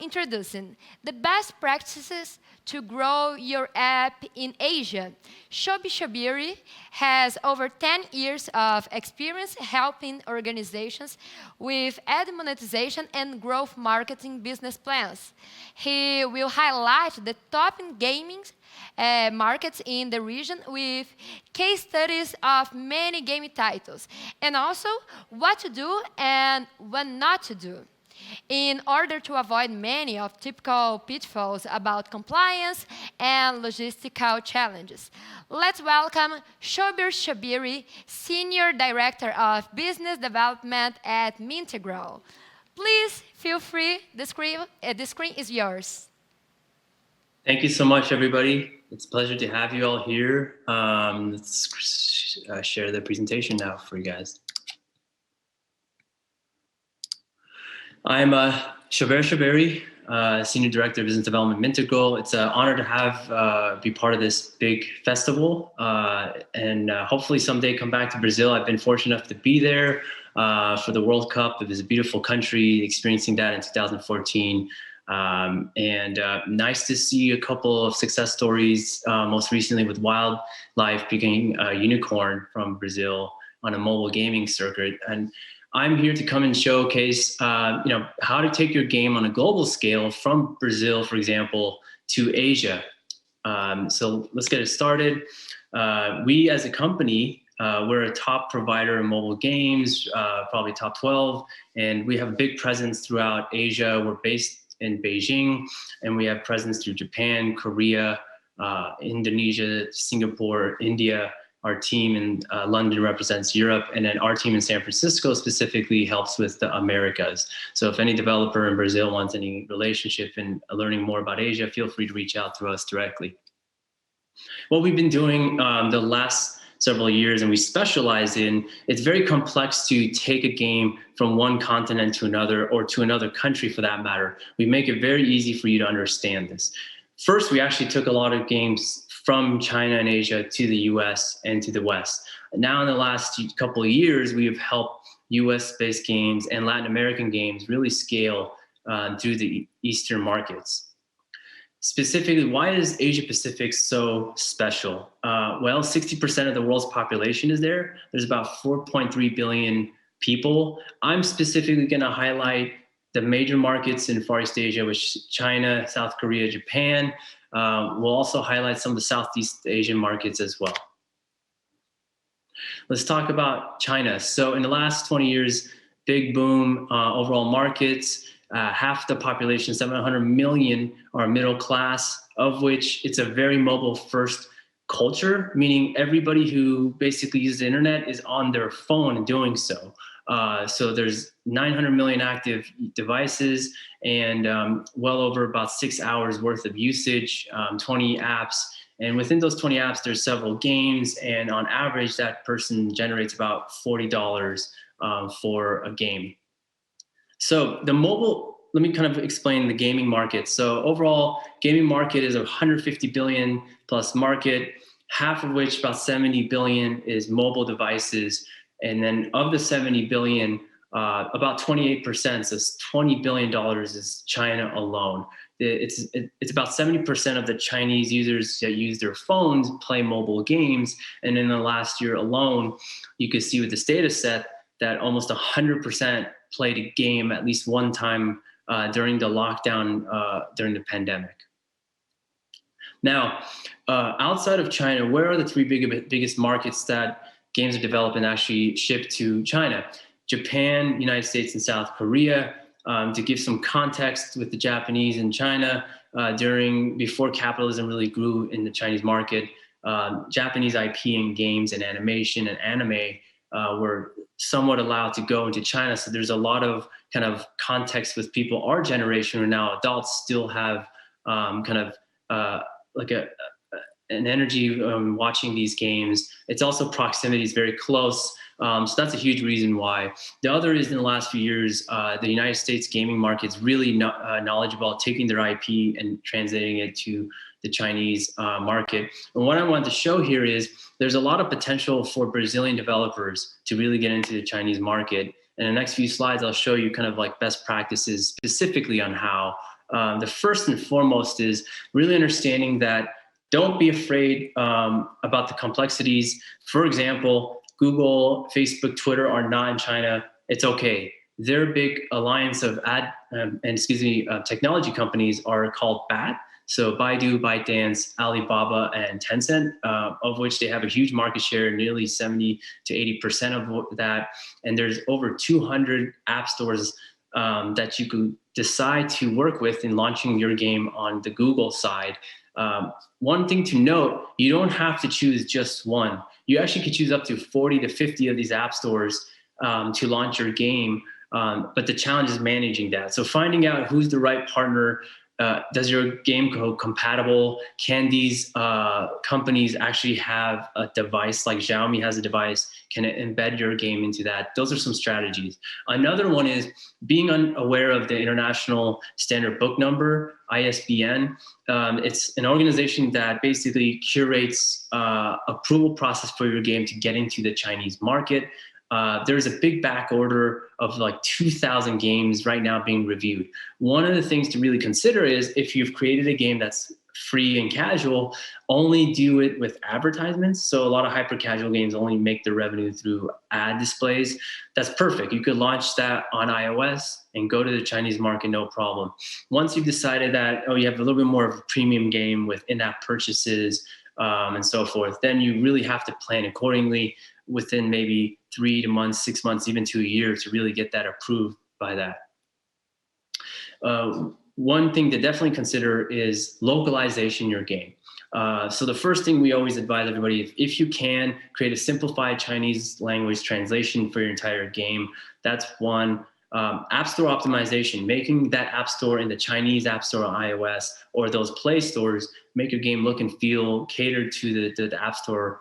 introducing the best practices to grow your app in Asia. Shobeir Shobeiri has over 10 years of experience helping organizations with ad monetization and growth marketing business plans. He will highlight the top gaming markets in the region with case studies of many game titles, and also what to do and what not to do in order to avoid many of typical pitfalls about compliance and logistical challenges. Let's welcome Shobeir Shobeiri, Senior Director of Business Development at Mintegral. Please feel free, the screen is yours. Thank you so much, everybody. It's a pleasure to have you all here. Let's share the presentation now for you guys. I'm Shobeir Shobeiri, Senior Director of Business Development Mintegral. It's an honor to have be part of this big festival and hopefully someday come back to Brazil. I've been fortunate enough to be there for the World Cup. It was a beautiful country, experiencing that in 2014. Nice to see a couple of success stories, most recently with Wildlife becoming a unicorn from Brazil on a mobile gaming circuit. And I'm here to come and showcase, how to take your game on a global scale from Brazil, for example, to Asia. So let's get it started. We as a company, we're a top provider in mobile games, probably top 12, and we have a big presence throughout Asia. We're based in Beijing, and we have presence through Japan, Korea, Indonesia, Singapore, India. Our team in London represents Europe, and then our team in San Francisco specifically helps with the Americas. So if any developer in Brazil wants any relationship and learning more about Asia, feel free to reach out to us directly. What we've been doing the last several years, and we specialize in, it's very complex to take a game from one continent to another, or to another country for that matter. We make it very easy for you to understand this. First, we actually took a lot of games from China and Asia to the US and to the West. Now in the last couple of years, we have helped US-based games and Latin American games really scale through the Eastern markets. Specifically, why is Asia Pacific so special? Well, 60% of the world's population is there. There's about 4.3 billion people. I'm specifically gonna highlight the major markets in Far East Asia, which China, South Korea, Japan. We'll also highlight some of the Southeast Asian markets as well. Let's talk about China. So in the last 20 years, big boom, overall markets, half the population, 700 million, are middle class, of which it's a very mobile first culture, meaning everybody who basically uses the internet is on their phone and doing so. So there's 900 million active devices and well over about 6 hours worth of usage, 20 apps. And within those 20 apps, there's several games. And on average, that person generates about $40 for a game. So the mobile, let me kind of explain the gaming market. So overall, gaming market is a 150 billion plus market, half of which, about 70 billion, is mobile devices. And then of the 70 billion, about 28%, so $20 billion is China alone. It's about 70% of the Chinese users that use their phones play mobile games. And in the last year alone, you can see with this data set that almost 100% played a game at least one time during the lockdown, during the pandemic. Now, outside of China, where are the three biggest markets that games are developed and actually shipped to China? Japan, United States, and South Korea. To give some context with the Japanese and China, before capitalism really grew in the Chinese market, Japanese IP in games and animation and anime were somewhat allowed to go into China. So there's a lot of kind of context with people our generation, who are now adults, still have like an energy watching these games. It's also proximity is very close. So that's a huge reason why. The other is in the last few years, the United States gaming market's really knowledgeable about taking their IP and translating it to the Chinese market. And what I wanted to show here is there's a lot of potential for Brazilian developers to really get into the Chinese market. In the next few slides, I'll show you kind of like best practices specifically on how The first and foremost is really understanding that don't be afraid about the complexities. For example, Google, Facebook, Twitter are not in China. It's okay. Their big alliance of technology companies are called BAT. So Baidu, ByteDance, Alibaba, and Tencent, of which they have a huge market share, nearly 70 to 80% of that. And there's over 200 app stores that you could decide to work with in launching your game on the Google side. One thing to note, you don't have to choose just one. You actually could choose up to 40 to 50 of these app stores to launch your game. But the challenge is managing that. So finding out who's the right partner. Does your game go compatible? Can these companies actually have a device like Xiaomi has a device? Can it embed your game into that? Those are some strategies. Another one is being unaware of the International Standard Book Number, ISBN. It's an organization that basically curates approval process for your game to get into the Chinese market. There's a big back order of like 2,000 games right now being reviewed. One of the things to really consider is if you've created a game that's free and casual, only do it with advertisements. So a lot of hyper casual games only make their revenue through ad displays. That's perfect. You could launch that on iOS and go to the Chinese market, no problem. Once you've decided that, you have a little bit more of a premium game with in-app purchases and so forth, then you really have to plan accordingly within maybe 3 months, 6 months, even to a year to really get that approved by that. One thing to definitely consider is localization in your game. So the first thing we always advise everybody, if you can, create a simplified Chinese language translation for your entire game. That's one. App Store optimization, making that App Store in the Chinese App Store on iOS or those Play stores, make your game look and feel catered to the App Store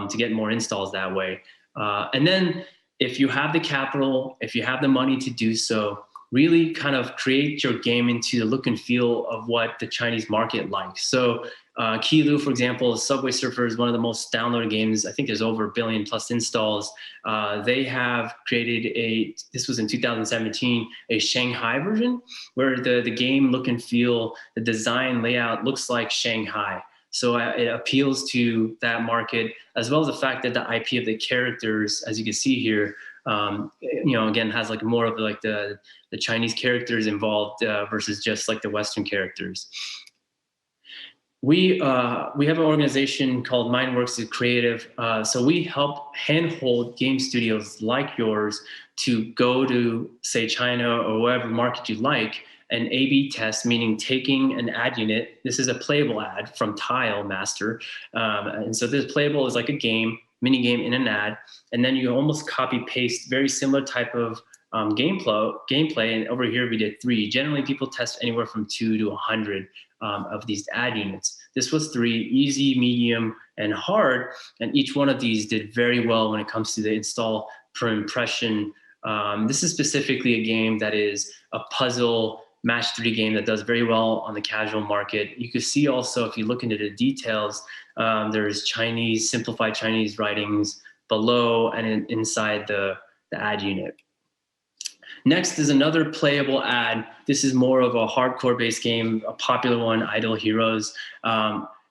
to get more installs that way. And then if you have the capital, if you have the money to do so, really kind of create your game into the look and feel of what the Chinese market likes. So Kilu, for example, Subway Surfer is one of the most downloaded games. I think there's over 1 billion plus installs. They have created this was in 2017, a Shanghai version where the game look and feel, the design layout looks like Shanghai. So it appeals to that market, as well as the fact that the IP of the characters, as you can see here, again, has like more of like the Chinese characters involved versus just like the Western characters. We have an organization called MindWorks Creative. So we help handhold game studios like yours to go to, say, China or whatever market you like, an A/B test, meaning taking an ad unit. This is a playable ad from Tile Master. And so this playable is like a game, mini game in an ad. And then you almost copy paste very similar type of gameplay. And over here we did 3. Generally people test anywhere from 2 to 100 of these ad units. This was 3, easy, medium, and hard. And each one of these did very well when it comes to the install per impression. This is specifically a game that is a puzzle match 3 game that does very well on the casual market. You can see also, if you look into the details, there's simplified Chinese writings below and inside the ad unit. Next is another playable ad. This is more of a hardcore based game, a popular one, Idle Heroes.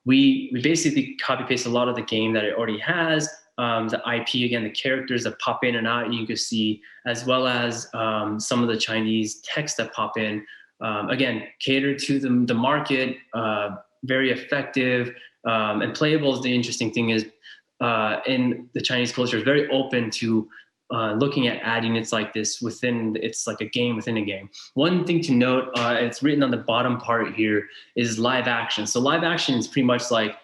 We basically copy paste a lot of the game that it already has. The IP, again, the characters that pop in and out, you can see, as well as some of the Chinese text that pop in. Again, catered to the market, very effective. And Playable is the interesting thing is in the Chinese culture is very open to looking at ad units like this it's like a game within a game. One thing to note, it's written on the bottom part here, is live action. So live action is pretty much like,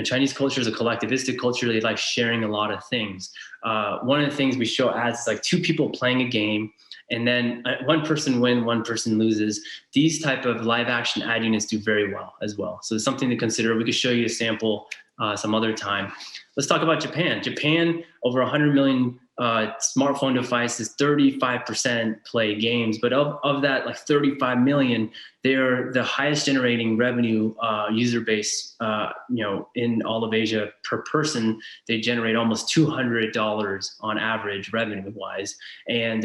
Chinese culture is a collectivistic culture. They like sharing a lot of things. One of the things we show ads is like 2 people playing a game, and then one person wins, one person loses. These type of live action ad units do very well as well. So it's something to consider. We could show you a sample some other time. Let's talk about Japan. Japan, over 100 million smartphone devices, 35% play games. But of that, like 35 million, they're the highest generating revenue user base, in all of Asia per person. They generate almost $200 on average revenue-wise. And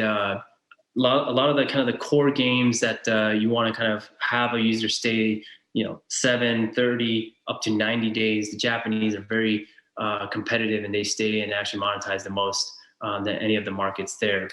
a lot of the kind of the core games that you want to kind of have a user stay, 7, 30, up to 90 days. The Japanese are very competitive, and they stay and actually monetize the most than any of the markets there.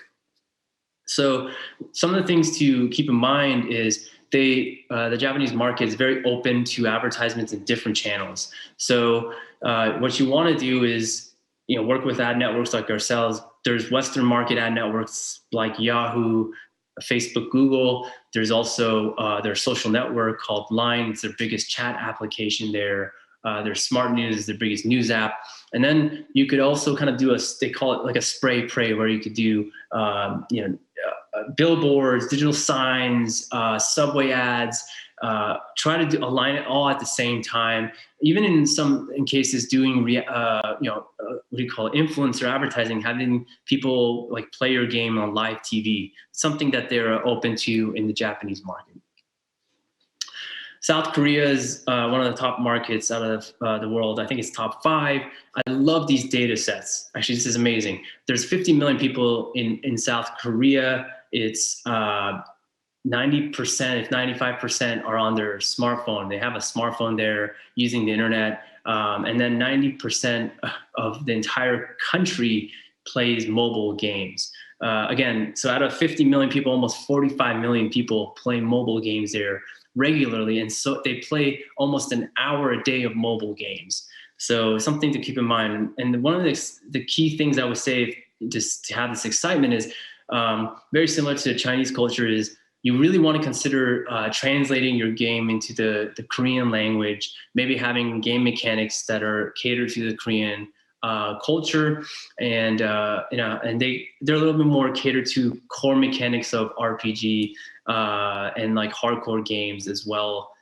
So some of the things to keep in mind is the Japanese market is very open to advertisements in different channels. So what you want to do is, work with ad networks like ourselves. There's Western market ad networks like Yahoo, Facebook, Google. There's also their social network called Line. It's their biggest chat application there. There's Smart News, their biggest news app. And then you could also kind of do they call it like a spray pray, where you could do, billboards, digital signs, subway ads, try to align it all at the same time. Even in cases doing, what do you call it, influencer advertising, having people like play your game on live TV, something that they're open to in the Japanese market. South Korea is one of the top markets out of the world. I think it's top 5. I love these data sets. Actually, this is amazing. There's 50 million people in South Korea. It's 90%, if 95% are on their smartphone. They have a smartphone there using the internet. And then 90% of the entire country plays mobile games. Again, so out of 50 million people, almost 45 million people play mobile games there regularly. And so they play almost an hour a day of mobile games. So something to keep in mind. And one of the key things I would say just to have this excitement is very similar to the Chinese culture is you really want to consider translating your game into the Korean language, maybe having game mechanics that are catered to the Korean culture, and and they're a little bit more catered to core mechanics of RPG and like hardcore games as well.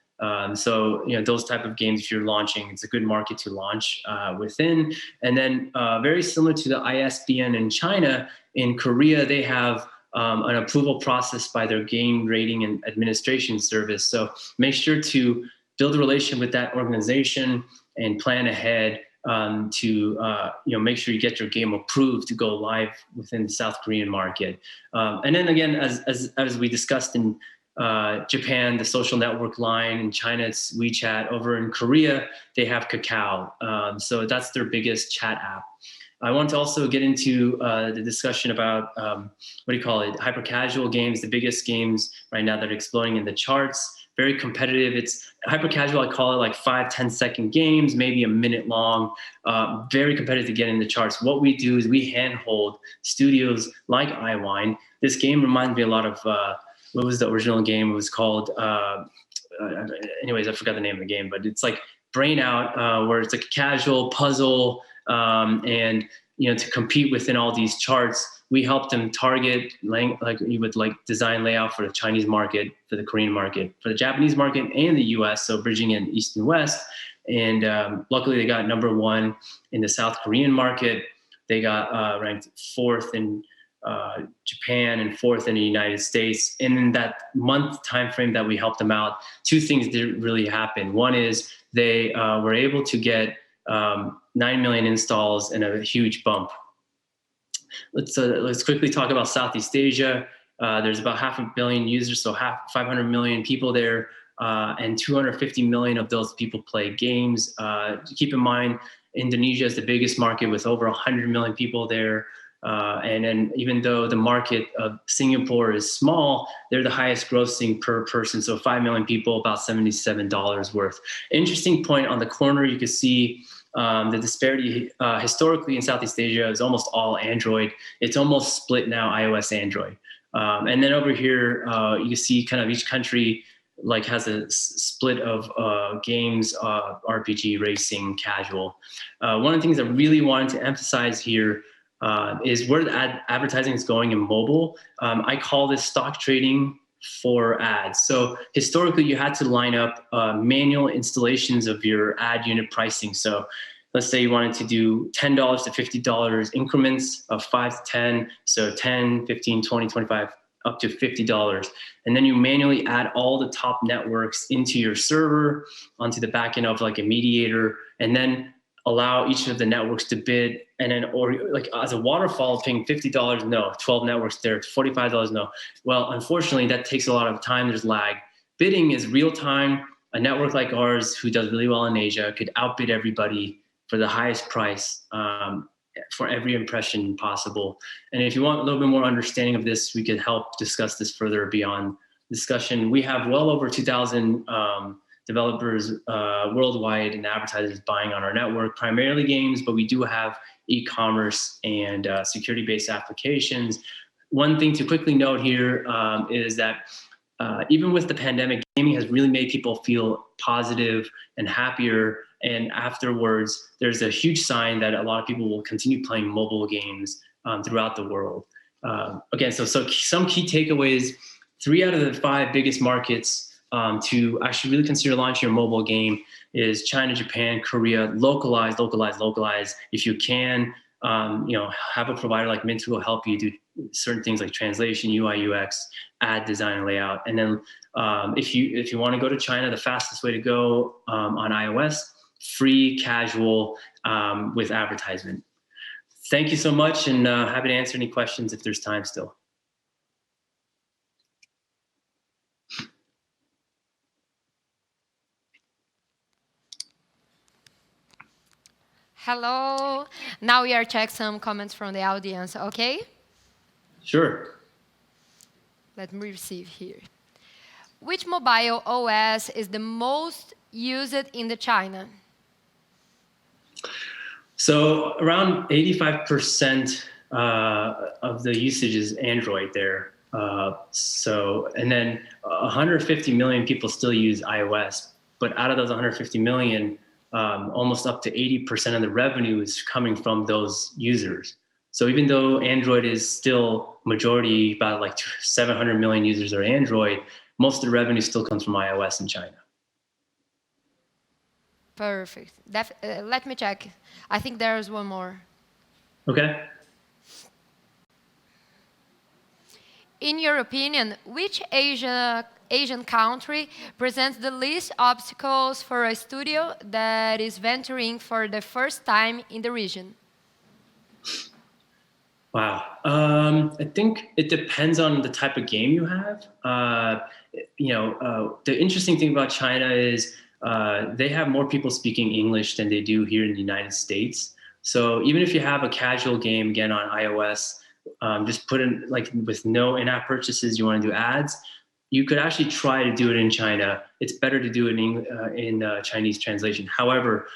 So those type of games, if you're launching, it's a good market to launch within. And then very similar to the ISBN in China, in Korea they have an approval process by their game rating and administration service. So make sure to build a relationship with that organization and plan ahead to make sure you get your game approved to go live within the South Korean market. And then again, as we discussed in Japan, the social network Line. In China, it's WeChat. Over in Korea, they have Kakao. So that's their biggest chat app. I want to also get into the discussion about, hyper casual games, the biggest games right now that are exploding in the charts. Very competitive. It's hyper casual. I call it like 5-10 second games, maybe a minute long. Very competitive to get in the charts. What we do is we handhold studios like iWine. This game reminds me a lot of what was the original game? It was called. Anyways, I forgot the name of the game, but it's like Brain Out, where it's like a casual puzzle, and to compete within all these charts. We help them target, like you would like design layout for the Chinese market, for the Korean market, for the Japanese market, and the US, so bridging in East and West. And luckily they got #1 in the South Korean market. They got ranked 4th in Japan and 4th in the United States. And in that month time frame that we helped them out, 2 things did really happen. One is they were able to get 9 million installs and a huge bump. Let's quickly talk about Southeast Asia. There's about 500 million users, so 500 million people there, and 250 million of those people play games. Keep in mind, Indonesia is the biggest market with over 100 million people there. And then even though the market of Singapore is small, they're the highest grossing per person. So 5 million people, about $77 worth. Interesting point on the corner, you can see the disparity historically in Southeast Asia is almost all Android. It's almost split now, iOS, Android. And then over here, you can see kind of each country like has a split of games, RPG, racing, casual. One of the things I really wanted to emphasize here is where the advertising is going in mobile. I call this stock trading for ads. So historically, you had to line up manual installations of your ad unit pricing. So let's say you wanted to do $10 to $50 increments of 5 to 10. So 10, 15, 20, 25, up to $50. And then you manually add all the top networks into your server, onto the back end of like a mediator. And then allow each of the networks to bid, and then, or like as a waterfall, paying $50, no, 12 networks there, $45, no. Well, unfortunately, that takes a lot of time. There's lag. Bidding is real time. A network like ours, who does really well in Asia, could outbid everybody for the highest price for every impression possible. And if you want a little bit more understanding of this, we could help discuss this further beyond discussion. We have well over 2,000 developers worldwide and advertisers buying on our network, primarily games, but we do have e-commerce and security-based applications. One thing to quickly note here is that even with the pandemic, gaming has really made people feel positive and happier. And afterwards, there's a huge sign that a lot of people will continue playing mobile games throughout the world. Again, so some key takeaways: 3 out of the 5 biggest markets to actually really consider launching your mobile game is China, Japan, Korea. Localize. If you can, have a provider like Mintegral help you do certain things like translation, UI, UX, ad design, and layout. And then if you want to go to China, the fastest way to go on iOS, free, casual, with advertisement. Thank you so much, and happy to answer any questions if there's time still. Hello. Now we are checking some comments from the audience, okay? Sure. Let me receive here. Which mobile OS is the most used in the China? So around 85% of the usage is Android there. And then 150 million people still use iOS, but out of those 150 million, almost up to 80% of the revenue is coming from those users. So even though Android is still majority, about like 700 million users are Android, most of the revenue still comes from iOS in China. Perfect. Let me check. I think there is one more. Okay. In your opinion, which Asian country presents the least obstacles for a studio that is venturing for the first time in the region? Wow. I think it depends on the type of game you have. The interesting thing about China is they have more people speaking English than they do here in the United States. So even if you have a casual game, again, on iOS, just put in, like, with no in-app purchases, you want to do ads, you could actually try to do it in China. It's better to do it in Chinese translation. However,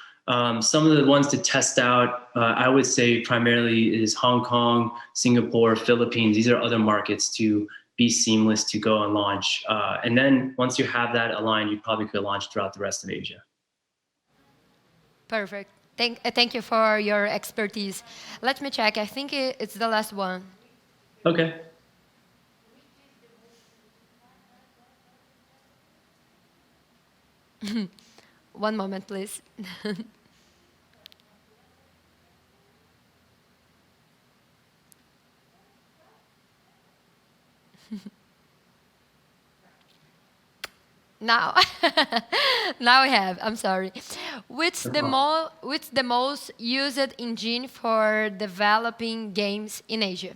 some of the ones to test out, I would say primarily is Hong Kong, Singapore, Philippines. These are other markets to be seamless to go and launch. And then once you have that aligned, you probably could launch throughout the rest of Asia. Perfect. Thank you for your expertise. Let me check. I think it's the last one. Okay. One moment, please. Now, now we have. I'm sorry. Which the most used engine for developing games in Asia?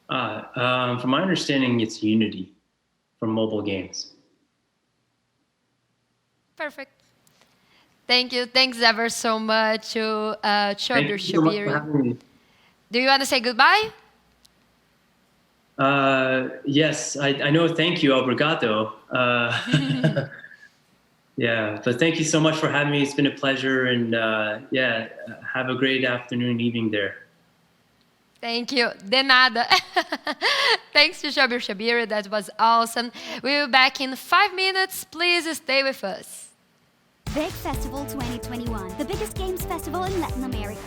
From my understanding, it's Unity for mobile games. Perfect. Thank you. Thanks ever so much to Shobeir Shobeiri. Do you want to say goodbye? Yes, I know. Thank you, obrigado. Yeah, but thank you so much for having me. It's been a pleasure, and have a great afternoon, evening there. Thank you. De nada. Thanks to Shobeir Shobeiri. That was awesome. We'll be back in 5 minutes. Please stay with us. Big Festival 2021, the biggest games festival in Latin America.